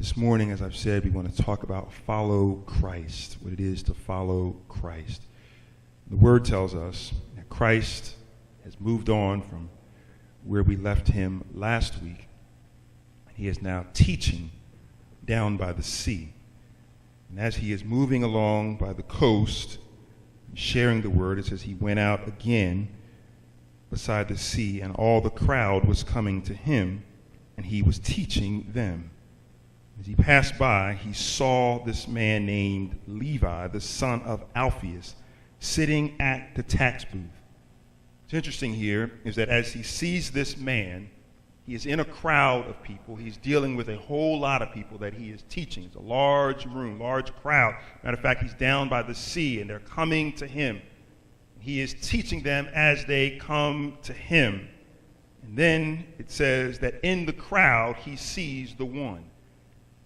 This morning, as I've said, we want to talk about follow Christ, what it is to follow Christ. The Word tells us that Christ has moved on from where we left him last week. He is now teaching down by the sea. And as he is moving along by the coast, sharing the word, it says he went out again beside the sea, and all the crowd was coming to him, and he was teaching them. As he passed by, he saw this man named Levi, the son of Alphaeus, sitting at the tax booth. What's interesting here is that as he sees this man, he is in a crowd of people. He's dealing with a whole lot of people that he is teaching. It's a large room, large crowd. Matter of fact, he's down by the sea, and they're coming to him. He is teaching them as they come to him. And then it says that in the crowd, he sees the one.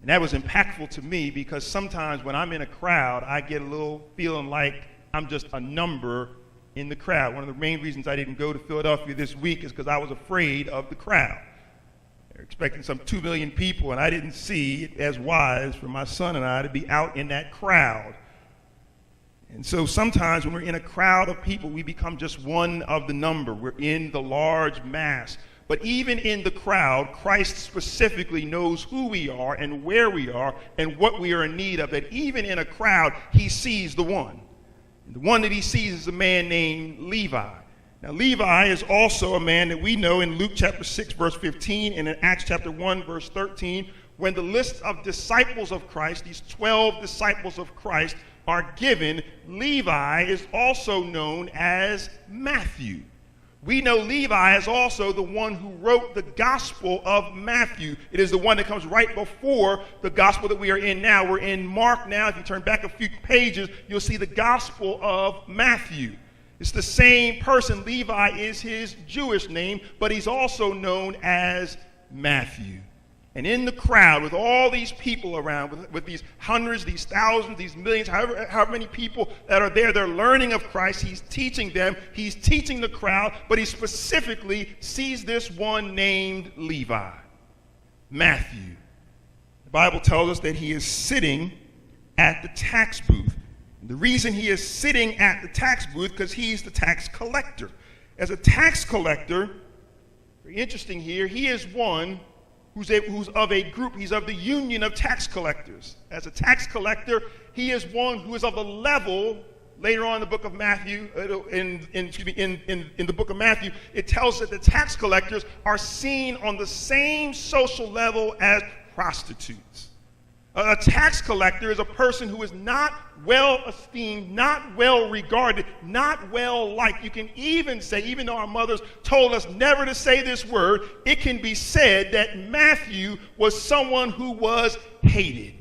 And that was impactful to me because sometimes when I'm in a crowd, I get a little feeling like I'm just a number in the crowd. One of the main reasons I didn't go to Philadelphia this week is because I was afraid of the crowd. They're expecting some 2 million people, and I didn't see it as wise for my son and I to be out in that crowd. And so sometimes when we're in a crowd of people, we become just one of the number. We're in the large mass. But even in the crowd, Christ specifically knows who we are and where we are and what we are in need of. That even in a crowd, he sees the one. And the one that he sees is a man named Levi. Now, Levi is also a man that we know in Luke chapter 6, verse 15, and in Acts chapter 1, verse 13, when the list of disciples of Christ, these 12 disciples of Christ, are given, Levi is also known as Matthew. We know Levi is also the one who wrote the Gospel of Matthew. It is the one that comes right before the Gospel that we are in now. We're in Mark now. If you turn back a few pages, you'll see the Gospel of Matthew. It's the same person. Levi is his Jewish name, but he's also known as Matthew. And in the crowd, with all these people around, with these hundreds, these thousands, these millions, however many people that are there, they're learning of Christ. He's teaching them. He's teaching the crowd, but he specifically sees this one named Levi, Matthew. The Bible tells us that he is sitting at the tax booth. The reason he is sitting at the tax booth because he's the tax collector. As a tax collector, very interesting here, he is one who's of a group. He's of the union of tax collectors. As a tax collector, he is one who is of a level. Later on in the book of Matthew, in the book of Matthew, it tells that the tax collectors are seen on the same social level as prostitutes. A tax collector is a person who is not well esteemed, not well regarded, not well liked. You can even say, even though our mothers told us never to say this word, it can be said that Matthew was someone who was hated.